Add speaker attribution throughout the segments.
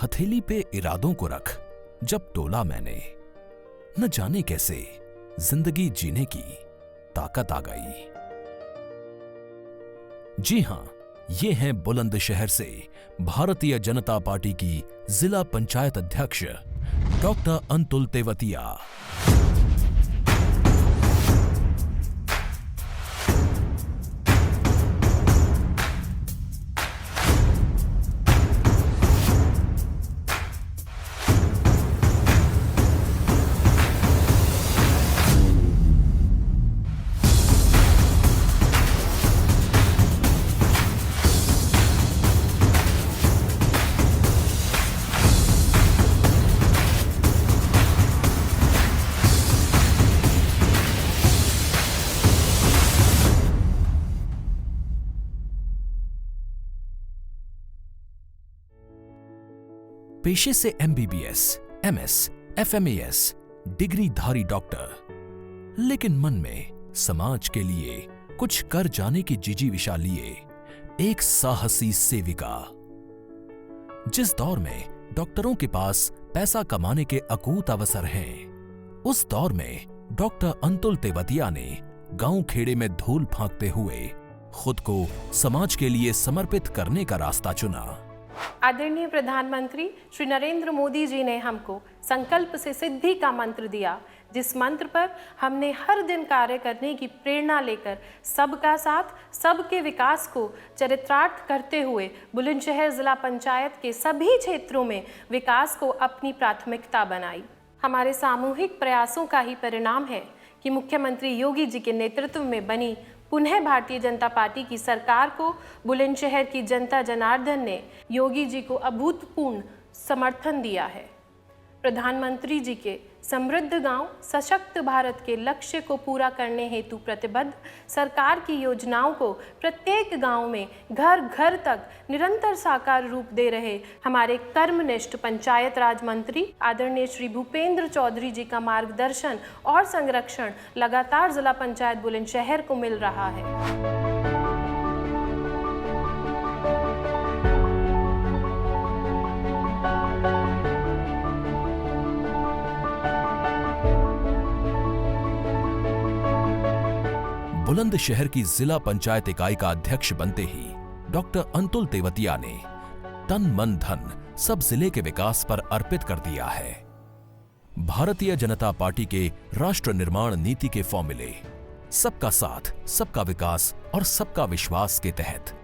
Speaker 1: हथेली पे इरादों को रख जब तोला मैंने, न जाने कैसे जिंदगी जीने की ताकत आ गई। जी हां, ये हैं बुलंदशहर से भारतीय जनता पार्टी की जिला पंचायत अध्यक्ष डॉक्टर अंतुल तेवतिया। पेशे से MBBS, MS, FMAS डिग्रीधारी डॉक्टर, लेकिन मन में समाज के लिए कुछ कर जाने की जिजीविषा लिए एक साहसी सेविका। जिस दौर में डॉक्टरों के पास पैसा कमाने के अकूत अवसर हैं, उस दौर में डॉक्टर अंतुल तेवतिया ने गांव खेड़े में धूल फांकते हुए खुद को समाज के लिए समर्पित करने का रास्ता चुना।
Speaker 2: आदरणीय प्रधानमंत्री श्री नरेंद्र मोदी जी ने हमको संकल्प से सिद्धि का मंत्र दिया, जिस मंत्र पर हमने हर दिन कार्य करने की प्रेरणा लेकर सबका साथ, सबके विकास को चरितार्थ करते हुए बुलंदशहर जिला पंचायत के सभी क्षेत्रों में विकास को अपनी प्राथमिकता बनाई। हमारे सामूहिक प्रयासों का ही परिणाम है कि मुख्यमंत्री योगी जी के नेतृत्व में बनी पुनः भारतीय जनता पार्टी की सरकार को बुलंदशहर की जनता जनार्दन ने योगी जी को अभूतपूर्व समर्थन दिया है। प्रधानमंत्री जी के समृद्ध गांव सशक्त भारत के लक्ष्य को पूरा करने हेतु प्रतिबद्ध सरकार की योजनाओं को प्रत्येक गांव में घर घर तक निरंतर साकार रूप दे रहे हमारे कर्मनिष्ठ पंचायत राज मंत्री आदरणीय श्री भूपेंद्र चौधरी जी का मार्गदर्शन और संरक्षण लगातार जिला पंचायत बुलंदशहर को मिल रहा है।
Speaker 1: बुलंदशहर की जिला पंचायत इकाई का अध्यक्ष बनते ही डॉक्टर अंतुल तेवतिया ने तन मन धन सब जिले के विकास पर अर्पित कर दिया है। भारतीय जनता पार्टी के राष्ट्र निर्माण नीति के फॉर्मूले सबका साथ, सबका विकास और सबका विश्वास के तहत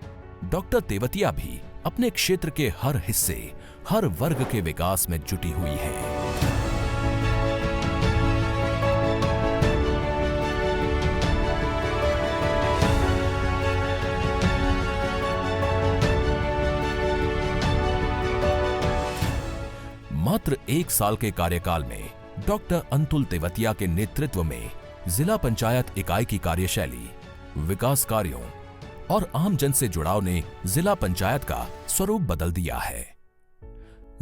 Speaker 1: डॉक्टर तेवतिया भी अपने क्षेत्र के हर हिस्से, हर वर्ग के विकास में जुटी हुई है। मात्र 1 साल के कार्यकाल में डॉक्टर अंतुल तेवतिया के नेतृत्व में जिला पंचायत इकाई की कार्यशैली, विकास कार्यों और आम जन से जुड़ाव ने जिला पंचायत का स्वरूप बदल दिया है।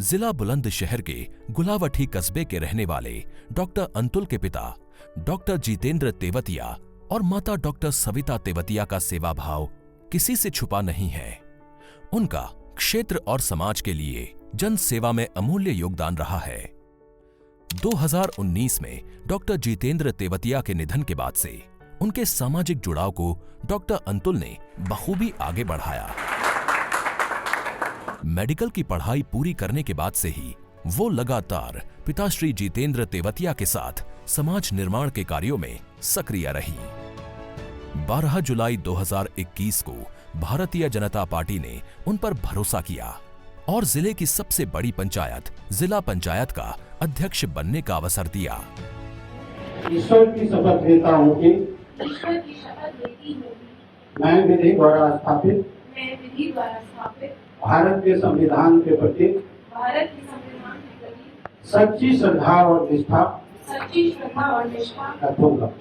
Speaker 1: जिला बुलंदशहर के गुलावठी कस्बे के रहने वाले डॉक्टर अंतुल के पिता डॉक्टर जितेंद्र तेवतिया और माता डॉक्टर सविता तेवतिया का सेवा भाव किसी से छुपा नहीं है। उनका क्षेत्र और समाज के लिए जन सेवा में अमूल्य योगदान रहा है। 2019 में डॉक्टर जितेंद्र तेवतिया के निधन के बाद से उनके सामाजिक जुड़ाव को डॉक्टर अंतुल ने बखूबी आगे बढ़ाया। मेडिकल की पढ़ाई पूरी करने के बाद से ही वो लगातार पिता श्री जितेंद्र तेवतिया के साथ समाज निर्माण के कार्यों में सक्रिय रही। 12 जुलाई 2021 को भारतीय जनता पार्टी ने उन पर भरोसा किया और जिले की सबसे बड़ी पंचायत जिला पंचायत का अध्यक्ष बनने का अवसर दिया।
Speaker 3: ईश्वर की शपथ लेता हूँ कि मैं विधि द्वारा स्थापित भारत के संविधान के प्रति सच्ची श्रद्धा और निष्ठा रखूंगा।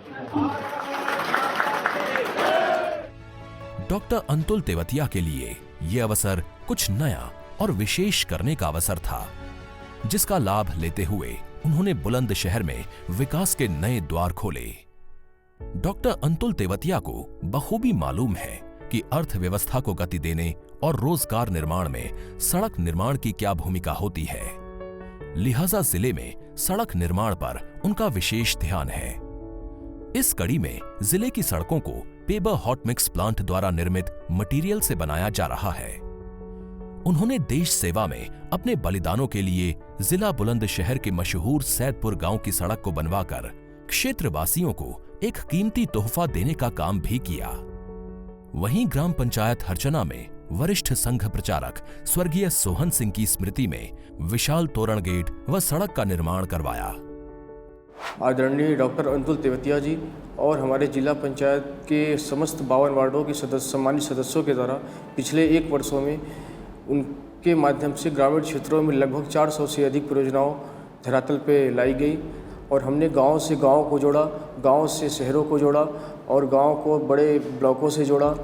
Speaker 1: डॉक्टर अंतुल तेवतिया के लिए ये अवसर कुछ नया और विशेष करने का अवसर था, जिसका लाभ लेते हुए उन्होंने बुलंदशहर में विकास के नए द्वार खोले। डॉक्टर अंतुल तेवतिया को बखूबी मालूम है कि अर्थव्यवस्था को गति देने और रोजगार निर्माण में सड़क निर्माण की क्या भूमिका होती है, लिहाजा जिले में सड़क निर्माण पर उनका विशेष ध्यान है। इस कड़ी में जिले की सड़कों को पेबर हॉट मिक्स प्लांट द्वारा निर्मित मटेरियल से बनाया जा रहा है। उन्होंने देश सेवा में अपने बलिदानों के लिए जिला बुलंदशहर के मशहूर सैदपुर गांव की सड़क को बनवाकर क्षेत्रवासियों को एक कीमती तोहफा देने का काम भी किया। वहीं ग्राम पंचायत हरचना में वरिष्ठ संघ प्रचारक स्वर्गीय सोहन सिंह की स्मृति में विशाल तोरण गेट व सड़क का निर्माण करवाया।
Speaker 4: आदरणीय डॉक्टर अंतुल तेवतिया जी और हमारे जिला पंचायत के समस्त 52 वार्डों के सम्मानित सदस्यों के द्वारा पिछले 1 वर्षों में उनके माध्यम से ग्रामीण क्षेत्रों में लगभग 400 से अधिक परियोजनाओं धरातल पे लाई गई और हमने गांव से गांव को जोड़ा, गांव से शहरों को जोड़ा और गांव को बड़े ब्लॉकों से जोड़ा।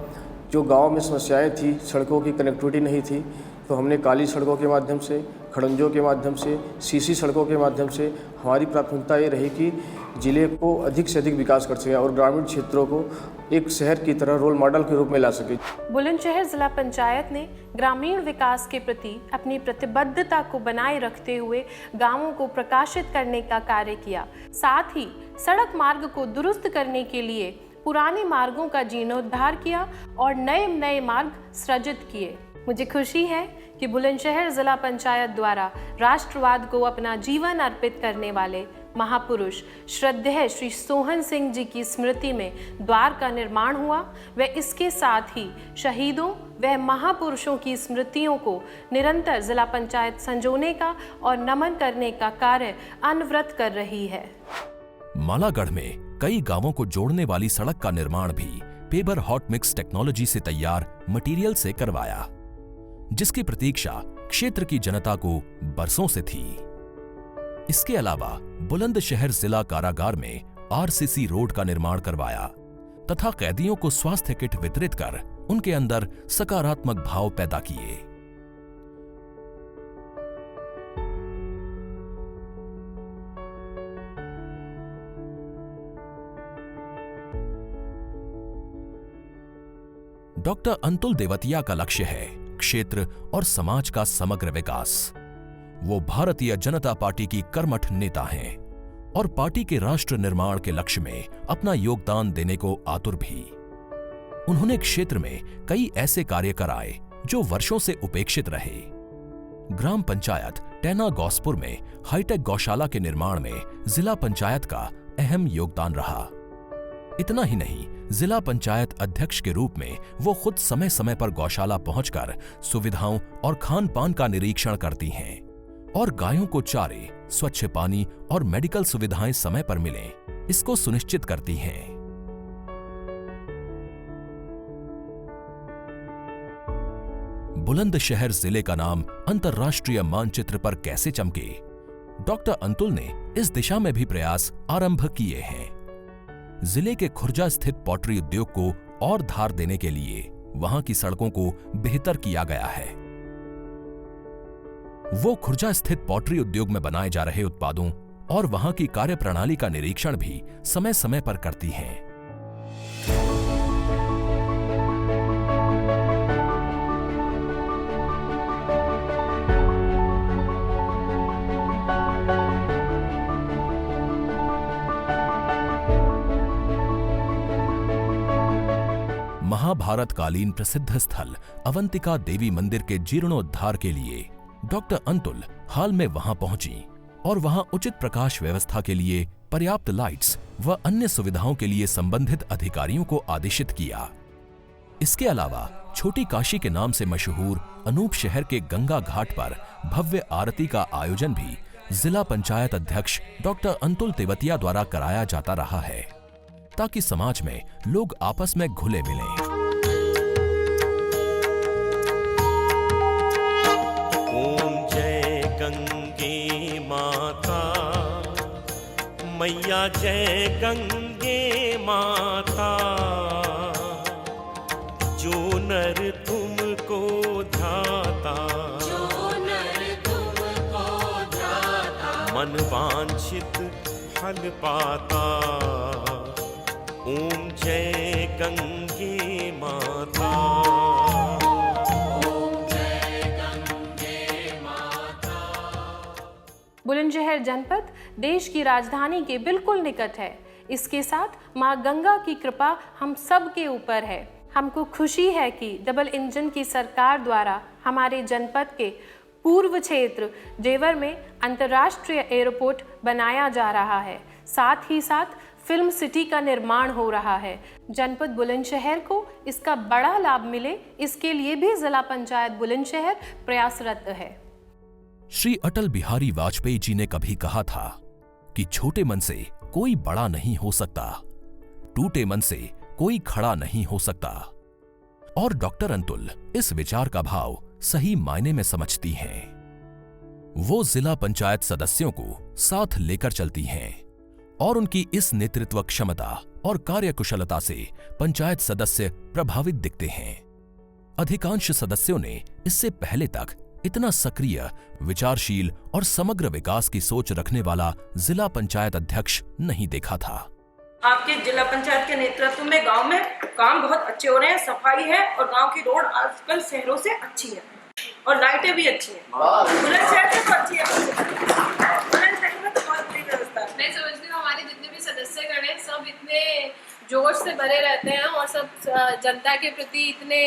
Speaker 4: जो गांव में समस्याएं थी, सड़कों की कनेक्टिविटी नहीं थी, तो हमने काली सड़कों के माध्यम से, खड़ंजों के माध्यम से, सीसी सड़कों के माध्यम से हमारी प्राथमिकता ये रही कि जिले को अधिक से अधिक विकास कर सके और ग्रामीण क्षेत्रों को एक शहर की तरह रोल मॉडल के रूप में ला सके।
Speaker 2: बुलंदशहर जिला पंचायत ने ग्रामीण विकास के प्रति अपनी प्रतिबद्धता को बनाए रखते हुए गांवों को प्रकाशित करने का कार्य किया। साथ ही सड़क मार्ग को दुरुस्त करने के लिए पुराने मार्गों का जीर्णोद्धार किया और नए मार्ग सृजित किए। मुझे खुशी है कि बुलंदशहर जिला पंचायत द्वारा राष्ट्रवाद को अपना जीवन अर्पित करने वाले महापुरुष श्रद्धेय श्री सोहन सिंह जी की स्मृति में द्वार का निर्माण हुआ व इसके साथ ही शहीदों व महापुरुषों की स्मृतियों को निरंतर जिला पंचायत संजोने का और नमन करने का कार्य अनवरत कर रही है।
Speaker 1: मालागढ़ में कई गांवों को जोड़ने वाली सड़क का निर्माण भी पेबर हॉट मिक्स टेक्नोलॉजी से तैयार मटेरियल से करवाया, जिसकी प्रतीक्षा क्षेत्र की जनता को बरसों से थी। इसके अलावा बुलंदशहर जिला कारागार में आरसीसी रोड का निर्माण करवाया तथा कैदियों को स्वास्थ्य किट वितरित कर उनके अंदर सकारात्मक भाव पैदा किए। डॉक्टर अंतुल तेवतिया का लक्ष्य है क्षेत्र और समाज का समग्र विकास। वो भारतीय जनता पार्टी की कर्मठ नेता हैं और पार्टी के राष्ट्र निर्माण के लक्ष्य में अपना योगदान देने को आतुर भी। उन्होंने क्षेत्र में कई ऐसे कार्य कराए जो वर्षों से उपेक्षित रहे। ग्राम पंचायत टैना गौसपुर में हाईटेक गौशाला के निर्माण में जिला पंचायत का अहम योगदान रहा। इतना ही नहीं, जिला पंचायत अध्यक्ष के रूप में वो खुद समय समय पर गौशाला पहुंचकर सुविधाओं और खान पान का निरीक्षण करती हैं और गायों को चारे, स्वच्छ पानी और मेडिकल सुविधाएं समय पर मिलें, इसको सुनिश्चित करती हैं। बुलंदशहर जिले का नाम अंतर्राष्ट्रीय मानचित्र पर कैसे चमके, डॉक्टर अंतुल ने इस दिशा में भी प्रयास आरंभ किए हैं। जिले के खुर्जा स्थित पॉटरी उद्योग को और धार देने के लिए वहां की सड़कों को बेहतर किया गया है। वो खुर्जा स्थित पॉटरी उद्योग में बनाए जा रहे उत्पादों और वहां की कार्यप्रणाली का निरीक्षण भी समय समय पर करती हैं। महाभारत कालीन प्रसिद्ध स्थल अवंतिका देवी मंदिर के जीर्णोद्धार के लिए डॉक्टर अंतुल हाल में वहां पहुंची और वहां उचित प्रकाश व्यवस्था के लिए पर्याप्त लाइट्स व अन्य सुविधाओं के लिए संबंधित अधिकारियों को आदेशित किया। इसके अलावा छोटी काशी के नाम से मशहूर अनूप शहर के गंगा घाट पर भव्य आरती का आयोजन भी जिला पंचायत अध्यक्ष डॉक्टर अंतुल तेवतिया द्वारा कराया जाता रहा है, ताकि समाज में लोग आपस में घुले मिलें।
Speaker 5: ओम जय गंगे माता, मैया जय गंगे माता, जो नर तुमको ध्याता, मन वांछित फल पाता। ओम जय गंगे माता।
Speaker 2: बुलंदशहर जनपद देश की राजधानी के बिल्कुल निकट है। इसके साथ मां गंगा की कृपा हम सब के ऊपर है। हमको खुशी है कि डबल इंजन की सरकार द्वारा हमारे जनपद के पूर्व क्षेत्र जेवर में अंतर्राष्ट्रीय एयरपोर्ट बनाया जा रहा है। साथ ही साथ फिल्म सिटी का निर्माण हो रहा है। जनपद बुलंदशहर को इसका बड़ा लाभ मिले, इसके लिए भी जिला पंचायत बुलंदशहर प्रयासरत है।
Speaker 1: श्री अटल बिहारी वाजपेयी जी ने कभी कहा था कि छोटे मन से कोई बड़ा नहीं हो सकता, टूटे मन से कोई खड़ा नहीं हो सकता। और डॉक्टर अंतुल इस विचार का भाव सही मायने में समझती हैं। वो जिला पंचायत सदस्यों को साथ लेकर चलती हैं और उनकी इस नेतृत्व क्षमता और कार्यकुशलता से पंचायत सदस्य प्रभावित दिखते हैं। अधिकांश सदस्यों ने इससे पहले तक इतना सक्रिय, विचारशील और समग्र विकास की सोच रखने वाला जिला पंचायत अध्यक्ष नहीं देखा था।
Speaker 6: आपके जिला पंचायत के नेतृत्व में गांव में काम बहुत अच्छे हो रहे हैं, सफाई है और गांव की रोड आजकल शहरों से अच्छी है और लाइटें भी अच्छी हैं। बुलंदशहर से तो अच्छी है, बुलंदशहर में तो बहुत बुरी व्यवस्था है।
Speaker 2: मैं समझती हूँ हमारे जितने भी सदस्यगण हैं सब इतने जोश से भरे रहते हैं और सब जनता के प्रति इतने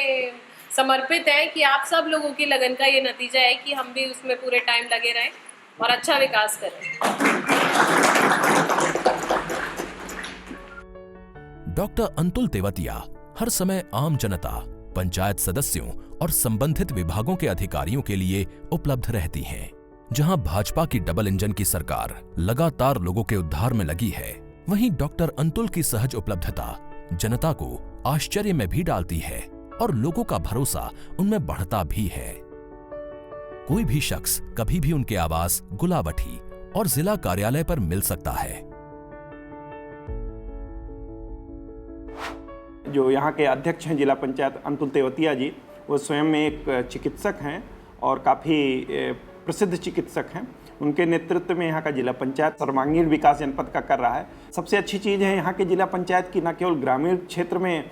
Speaker 2: समर्पित है कि आप सब लोगों की लगन का ये नतीजा है कि हम भी उसमें पूरे टाइम लगे रहें और अच्छा विकास करें।
Speaker 1: डॉक्टर अंतुल तेवतिया हर समय आम जनता, पंचायत सदस्यों और संबंधित विभागों के अधिकारियों के लिए उपलब्ध रहती हैं। जहां भाजपा की डबल इंजन की सरकार लगातार लोगों के उद्धार में लगी है, वहीं डॉक्टर अंतुल की सहज उपलब्धता जनता को आश्चर्य में भी डालती है और लोगों का भरोसा उनमें बढ़ता भी है। कोई भी शख्स कभी भी उनके आवास गुलाबठी और जिला कार्यालय पर मिल सकता है।
Speaker 7: जो यहाँ के अध्यक्ष हैं जिला पंचायत अंतुल तेवतिया जी, वो स्वयं में एक चिकित्सक हैं और काफ़ी प्रसिद्ध चिकित्सक हैं। उनके नेतृत्व में यहाँ का जिला पंचायत सर्वांगीण विकास जनपद का कर रहा है। सबसे अच्छी चीज़ है यहाँ के जिला पंचायत की न केवल ग्रामीण क्षेत्र में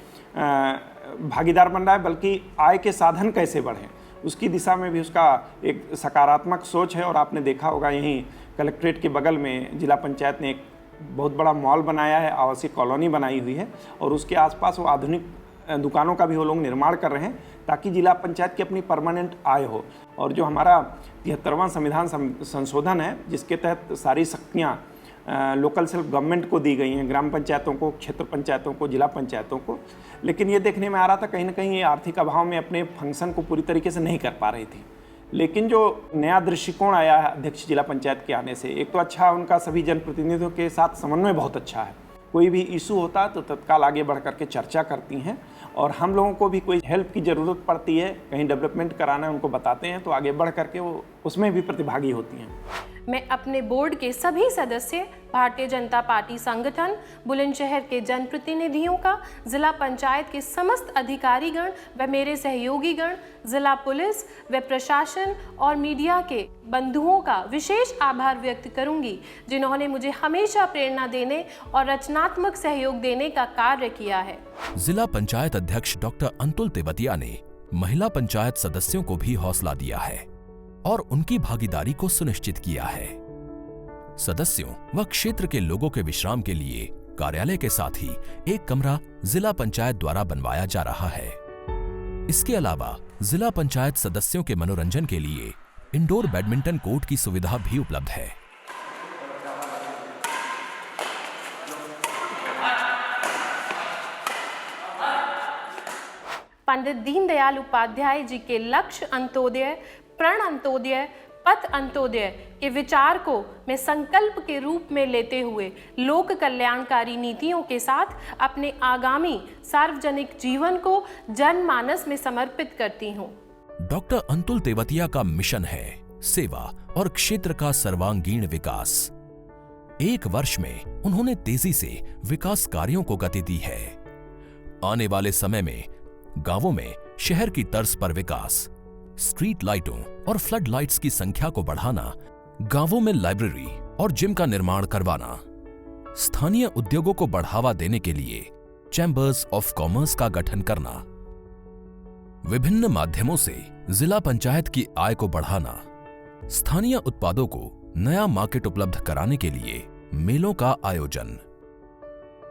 Speaker 7: भागीदार बन रहा है, बल्कि आय के साधन कैसे बढ़ें उसकी दिशा में भी उसका एक सकारात्मक सोच है। और आपने देखा होगा यहीं कलेक्ट्रेट के बगल में जिला पंचायत ने एक बहुत बड़ा मॉल बनाया है, आवासीय कॉलोनी बनाई हुई है और उसके आसपास वो आधुनिक दुकानों का भी वो लोग निर्माण कर रहे हैं ताकि जिला पंचायत की अपनी परमानेंट आय हो। और जो हमारा 73वां संविधान संशोधन है, जिसके तहत सारी शक्तियाँ लोकल सेल्फ गवर्नमेंट को दी गई हैं, ग्राम पंचायतों को, क्षेत्र पंचायतों को, जिला पंचायतों को, लेकिन ये देखने में आ रहा था कहीं ना कहीं ये आर्थिक अभाव में अपने फंक्शन को पूरी तरीके से नहीं कर पा रही थी। लेकिन जो नया दृष्टिकोण आया है अध्यक्ष जिला पंचायत के आने से, एक तो अच्छा उनका सभी जनप्रतिनिधियों के साथ समन्वय बहुत अच्छा है। कोई भी इशू होता है तो तत्काल आगे बढ़ करके चर्चा करती हैं और हम लोगों को भी कोई हेल्प की ज़रूरत पड़ती है, कहीं डेवलपमेंट कराना है, उनको बताते हैं तो आगे बढ़ करके वो उसमें भी प्रतिभागी होती हैं।
Speaker 2: मैं अपने बोर्ड के सभी सदस्य, भारतीय जनता पार्टी संगठन, बुलंदशहर के जनप्रतिनिधियों का, जिला पंचायत के समस्त अधिकारीगण व मेरे सहयोगीगण, जिला पुलिस व प्रशासन और मीडिया के बंधुओं का विशेष आभार व्यक्त करूंगी, जिन्होंने मुझे हमेशा प्रेरणा देने और रचनात्मक सहयोग देने का कार्य किया है।
Speaker 1: जिला पंचायत अध्यक्ष डॉक्टर अंतुल तेवतिया ने महिला पंचायत सदस्यों को भी हौसला दिया है और उनकी भागीदारी को सुनिश्चित किया है। सदस्यों व क्षेत्र के लोगों के विश्राम के लिए कार्यालय के साथ ही एक कमरा जिला पंचायत द्वारा बनवाया जा रहा है। इसके अलावा जिला पंचायत सदस्यों के मनोरंजन के लिए इंडोर बैडमिंटन कोर्ट की सुविधा भी उपलब्ध है।
Speaker 2: पंडित दीनदयाल उपाध्याय जी के लक्ष्य अंत्योदय, प्रण अंत्योदय, पथ अंत्योदय के विचार को मैं संकल्प के रूप में लेते हुए लोक कल्याणकारी नीतियों के साथ अपने आगामी सार्वजनिक जीवन को जनमानस में समर्पित करती हूँ।
Speaker 1: डॉक्टर अंतुल तेवतिया का मिशन है सेवा और क्षेत्र का सर्वांगीण विकास। एक वर्ष में उन्होंने तेजी से विकास कार्यों को गति दी है। आने वाले समय में गांवों में शहर की तर्ज पर विकास, स्ट्रीट लाइटों और फ्लड लाइट्स की संख्या को बढ़ाना, गांवों में लाइब्रेरी और जिम का निर्माण करवाना, स्थानीय उद्योगों को बढ़ावा देने के लिए चैम्बर्स ऑफ कॉमर्स का गठन करना, विभिन्न माध्यमों से जिला पंचायत की आय को बढ़ाना, स्थानीय उत्पादों को नया मार्केट उपलब्ध कराने के लिए मेलों का आयोजन,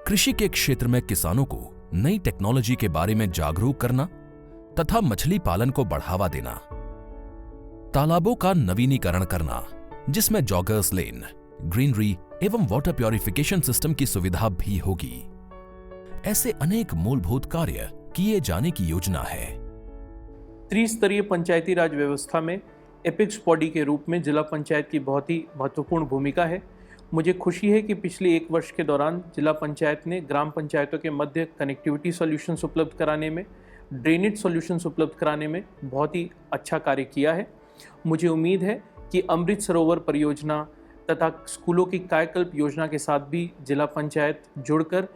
Speaker 1: कृषि के क्षेत्र में किसानों को नई टेक्नोलॉजी के बारे में जागरूक करना तथा मछली पालन को बढ़ावा देना, तालाबों का नवीनीकरण करना जिसमें जॉगर्स लेन, ग्रीनरी एवं वाटर प्योरिफिकेशन सिस्टम की सुविधा भी होगी। ऐसे अनेक मूलभूत कार्य किए जाने की योजना है।
Speaker 8: त्रिस्तरीय पंचायती राज व्यवस्था में एपेक्स बॉडी के रूप में जिला पंचायत की बहुत ही महत्वपूर्ण भूमिका है। मुझे खुशी है कि पिछले 1 वर्ष के दौरान जिला पंचायत ने ग्राम पंचायतों के मध्य कनेक्टिविटी सॉल्यूशंस उपलब्ध कराने में, ड्रेनेज सॉल्यूशंस उपलब्ध कराने में बहुत ही अच्छा कार्य किया है। मुझे उम्मीद है कि अमृत सरोवर परियोजना तथा स्कूलों की कायाकल्प योजना के साथ भी जिला पंचायत जुड़कर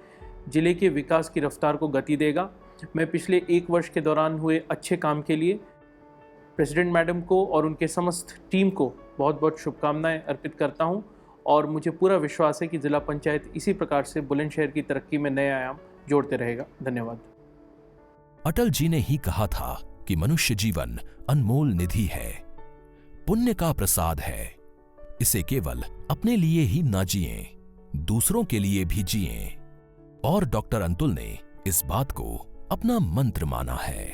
Speaker 8: जिले के विकास की रफ्तार को गति देगा। मैं पिछले 1 वर्ष के दौरान हुए अच्छे काम के लिए प्रेसिडेंट मैडम को और उनके समस्त टीम को बहुत बहुत शुभकामनाएं अर्पित करता हूं और मुझे पूरा विश्वास है कि जिला पंचायत इसी प्रकार से बुलंदशहर की तरक्की में नए आयाम जोड़ते रहेगा। धन्यवाद।
Speaker 1: अटल जी ने ही कहा था कि मनुष्य जीवन अनमोल निधि है, पुण्य का प्रसाद है। इसे केवल अपने लिए ही ना जिएं, दूसरों के लिए भी जिएं। और डॉक्टर अंतुल ने इस बात को अपना मंत्र माना है।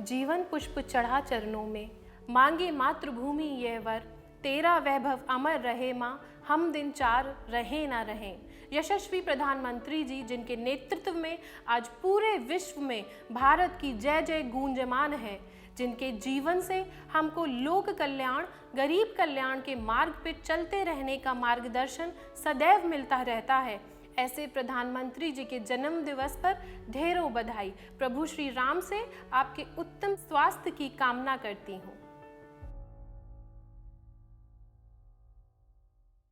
Speaker 2: जीवन पुष्प चढ़ा चरणों में, मांगे मातृभूमि यह वर, तेरा वैभव अमर रहे माँ, हम दिन 4 रहें ना रहें। यशस्वी प्रधानमंत्री जी जिनके नेतृत्व में आज पूरे विश्व में भारत की जय जय गूंजमान है, जिनके जीवन से हमको लोक कल्याण, गरीब कल्याण के मार्ग पे चलते रहने का मार्गदर्शन सदैव मिलता रहता है, ऐसे प्रधानमंत्री जी के जन्म दिवस पर ढेरों बधाई। प्रभु श्री राम से आपके उत्तम स्वास्थ्य की कामना करती हूँ।